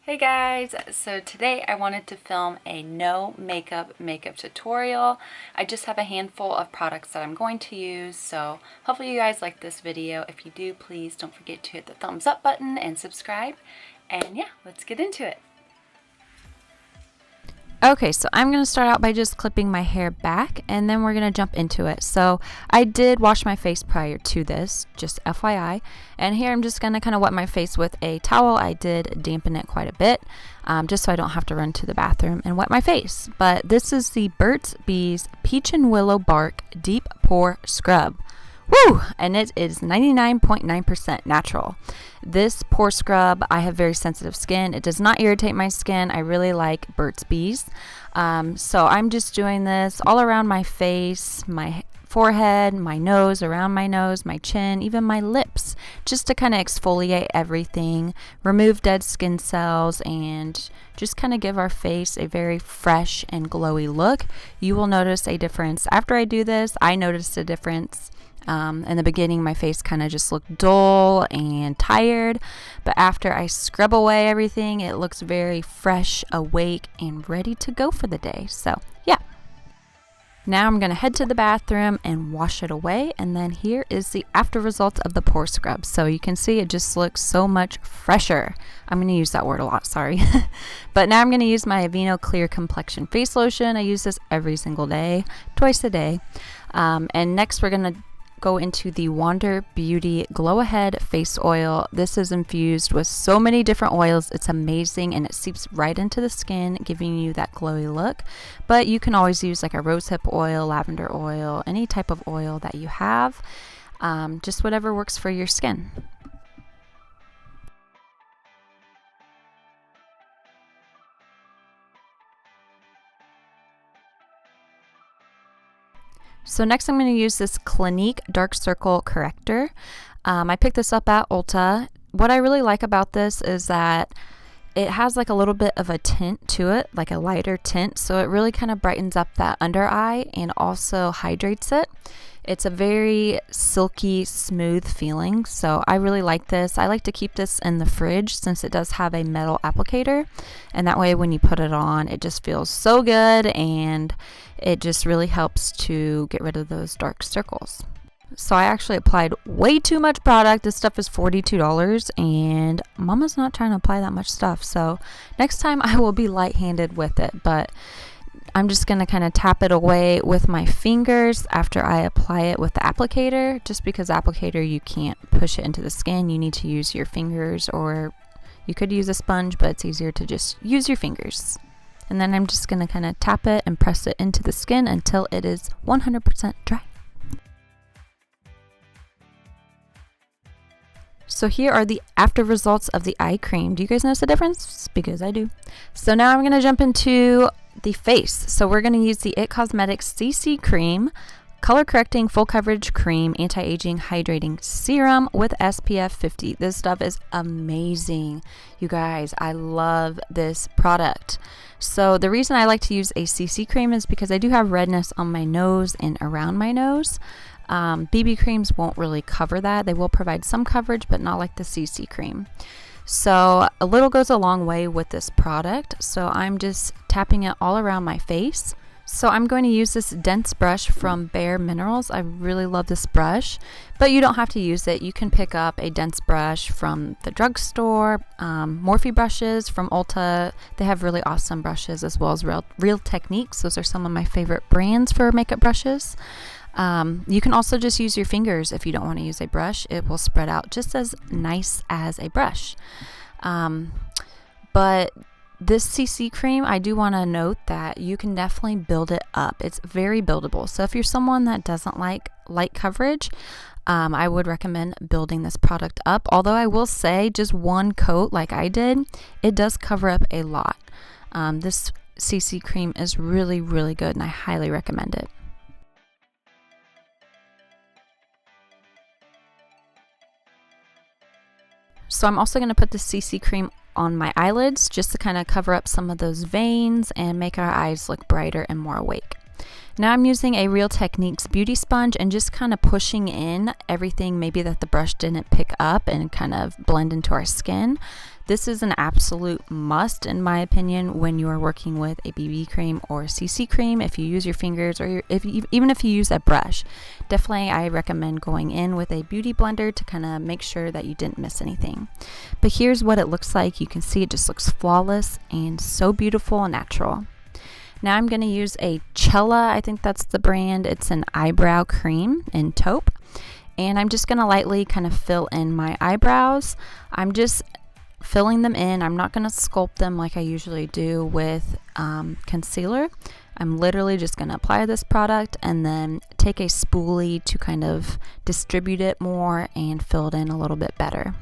Hey guys, so today I wanted to film a no makeup tutorial. I just have a handful of products that I'm going to use, so hopefully you guys like this video. If you do, please don't forget to hit the thumbs up button and subscribe. And yeah, let's get into it. Okay, so I'm going to start out by just clipping my hair back and then we're going to jump into it. So I did wash my face prior to this, just FYI. And here I'm just going to kind of wet my face with a towel. I did dampen it quite a bit, just so I don't have to run to the bathroom and wet my face. But this is the Burt's Bees Peach and Willow Bark Deep Pore Scrub. Woo! And it is 99.9% natural. This pore scrub, I have very sensitive skin. It does not irritate my skin. I really like Burt's Bees. So I'm just doing this all around my face, my forehead, my nose, around my nose, my chin, even my lips, just to kind of exfoliate everything, remove dead skin cells, and just kind of give our face a very fresh and glowy look. You will notice a difference. After I do this, I noticed a difference. In the beginning, my face kind of just looked dull and tired, but after I scrub away everything, it looks very fresh, awake, and ready to go for the day. So yeah. Now I'm going to head to the bathroom and wash it away, and then here is the after results of the pore scrub. So you can see it just looks so much fresher. I'm going to use that word a lot, sorry. But now I'm going to use my Aveeno Clear Complexion Face Lotion. I use this every single day, twice a day. And next we're going to go into the Wander Beauty Glow Ahead Face Oil. This is infused with so many different oils. It's amazing and it seeps right into the skin, giving you that glowy look. But you can always use like a rosehip oil, lavender oil, any type of oil that you have. Just whatever works for your skin. So next I'm going to use this Clinique Dark Circle Corrector. I picked this up at Ulta. What I really like about this is that it has like a little bit of a tint to it, like a lighter tint. So it really kind of brightens up that under eye and also hydrates it. It's a very silky, smooth feeling. So I really like this. I like to keep this in the fridge since it does have a metal applicator. And that way when you put it on, it just feels so good and it just really helps to get rid of those dark circles. So I actually applied way too much product. This stuff is $42 and Mama's not trying to apply that much stuff. So next time I will be light-handed with it, but I'm just going to kind of tap it away with my fingers after I apply it with the applicator. Just because applicator, you can't push it into the skin. You need to use your fingers, or you could use a sponge, but it's easier to just use your fingers. And then I'm just going to kind of tap it and press it into the skin until it is 100% dry. So here are the after results of the eye cream. Do you guys notice the difference? Because I do. So now I'm going to jump into the face. So we're going to use the IT Cosmetics CC Cream, Color Correcting Full Coverage Cream, Anti-Aging Hydrating Serum with SPF 50. This stuff is amazing. You guys, I love this product. So the reason I like to use a CC cream is because I do have redness on my nose and around my nose. BB creams won't really cover that. They will provide some coverage, but not like the CC cream. So a little goes a long way with this product. So I'm just tapping it all around my face. So I'm going to use this dense brush from Bare Minerals. I really love this brush, but you don't have to use it. You can pick up a dense brush from the drugstore, Morphe brushes from Ulta. They have really awesome brushes, as well as Real Techniques. Those are some of my favorite brands for makeup brushes. You can also just use your fingers if you don't want to use a brush. It will spread out just as nice as a brush. But this CC cream, I do want to note that you can definitely build it up. It's very buildable. So if you're someone that doesn't like light coverage, I would recommend building this product up. Although I will say just one coat like I did, it does cover up a lot. This CC cream is really, really good and I highly recommend it. So I'm also going to put the CC cream on my eyelids just to kind of cover up some of those veins and make our eyes look brighter and more awake. Now I'm using a Real Techniques beauty sponge and just kind of pushing in everything maybe that the brush didn't pick up and kind of blend into our skin This is an absolute must in my opinion when you are working with a BB cream or CC cream. If you use your fingers or even if you use a brush, definitely I recommend going in with a beauty blender to kind of make sure that you didn't miss anything. But here's what it looks like. You can see it just looks flawless and so beautiful and natural. Now I'm going to use a Chella, I think that's the brand. It's an eyebrow cream in Taupe. And I'm just going to lightly kind of fill in my eyebrows. I'm just filling them in. I'm not going to sculpt them like I usually do with concealer. I'm literally just going to apply this product and then take a spoolie to kind of distribute it more and fill it in a little bit better.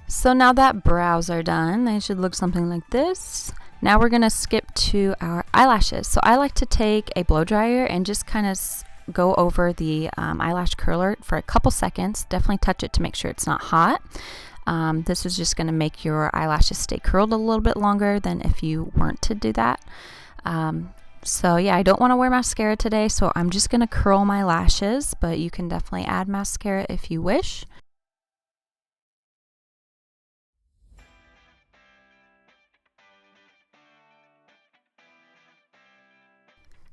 So now that brows are done, they should look something like this. Now we're going to skip to our eyelashes. So I like to take a blow dryer and just kind of go over the eyelash curler for a couple seconds. Definitely touch it to make sure it's not hot. This is just going to make your eyelashes stay curled a little bit longer than if you weren't to do that. So yeah, I don't want to wear mascara today, so I'm just going to curl my lashes, but you can definitely add mascara if you wish.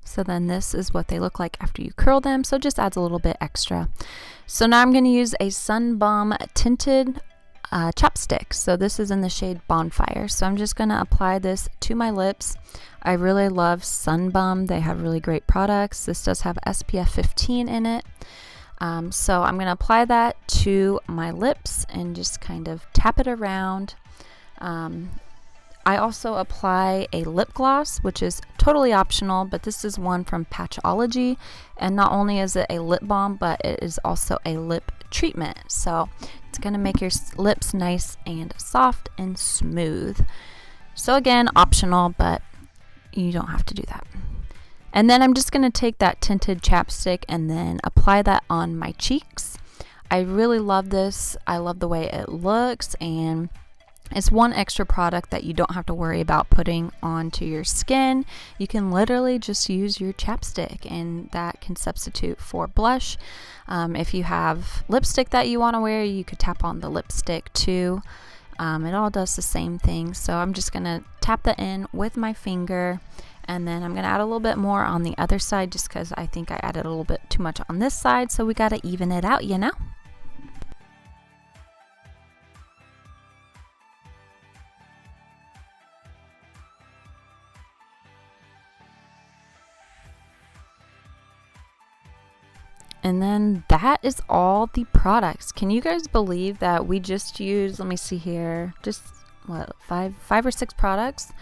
So then this is what they look like after you curl them, so it just adds a little bit extra. So now I'm going to use a Bum Tinted Chapstick. So this is in the shade Bonfire. So I'm just going to apply this to my lips. I really love Bum. They have really great products. This does have SPF 15 in it. So I'm going to apply that to my lips and just kind of tap it around. I also apply a lip gloss, which is totally optional, but this is one from Patchology, and not only is it a lip balm, but it is also a lip treatment. So it's going to make your lips nice and soft and smooth. So again, optional, but you don't have to do that. And then I'm just going to take that tinted chapstick and then apply that on my cheeks. I really love this. I love the way it looks, and it's one extra product that you don't have to worry about putting onto your skin. You can literally just use your chapstick, and that can substitute for blush. If you have lipstick that you want to wear, you could tap on the lipstick too. It all does the same thing. So I'm just going to tap that in with my finger, and then I'm going to add a little bit more on the other side just because I think I added a little bit too much on this side. So we got to even it out, you know? And then that is all the products. Can you guys believe that we just used, let me see here, just what, five or six products,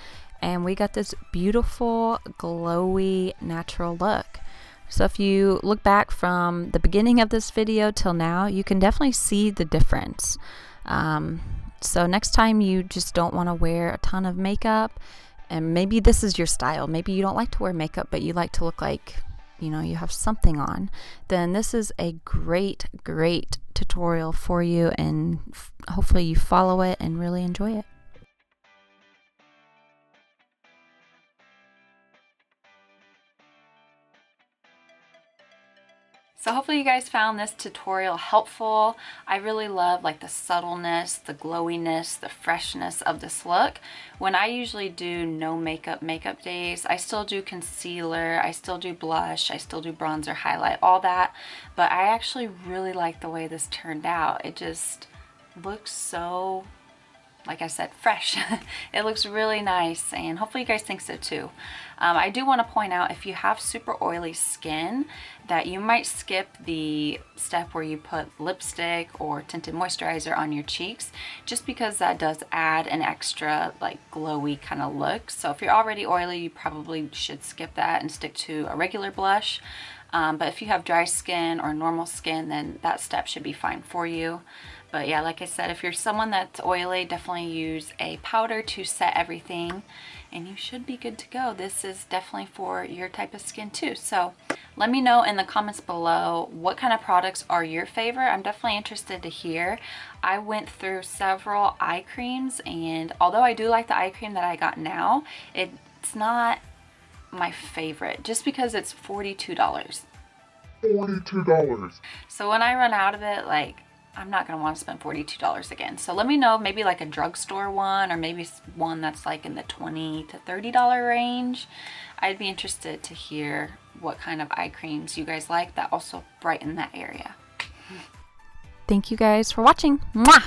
and we got this beautiful glowy natural look. So if you look back from the beginning of this video till now, you can definitely see the difference. So next time you just don't want to wear a ton of makeup, and maybe this is your style, maybe you don't like to wear makeup but you like to look like, you know, you have something on, then this is a great tutorial for you, and hopefully you follow it and really enjoy it. So hopefully you guys found this tutorial helpful. I really love like the subtleness, the glowiness, the freshness of this look. When I usually do no makeup days, I still do concealer, I still do blush, I still do bronzer, highlight, all that. But I actually really like the way this turned out. It just looks so, like I said, fresh. It looks really nice, and hopefully you guys think so too. I do want to point out, if you have super oily skin, that you might skip the step where you put lipstick or tinted moisturizer on your cheeks, just because that does add an extra like glowy kind of look. So if you're already oily, you probably should skip that and stick to a regular blush. But if you have dry skin or normal skin, then that step should be fine for you. But yeah, like I said, if you're someone that's oily, definitely use a powder to set everything and you should be good to go. This is definitely for your type of skin too. So let me know in the comments below what kind of products are your favorite. I'm definitely interested to hear. I went through several eye creams, and although I do like the eye cream that I got now, it's not my favorite just because it's $42. $42. So when I run out of it, like, I'm not gonna want to spend $42 again. So let me know, maybe like a drugstore one, or maybe one that's like in the $20 to $30 range. I'd be interested to hear what kind of eye creams you guys like that also brighten that area. Thank you guys for watching. Mwah!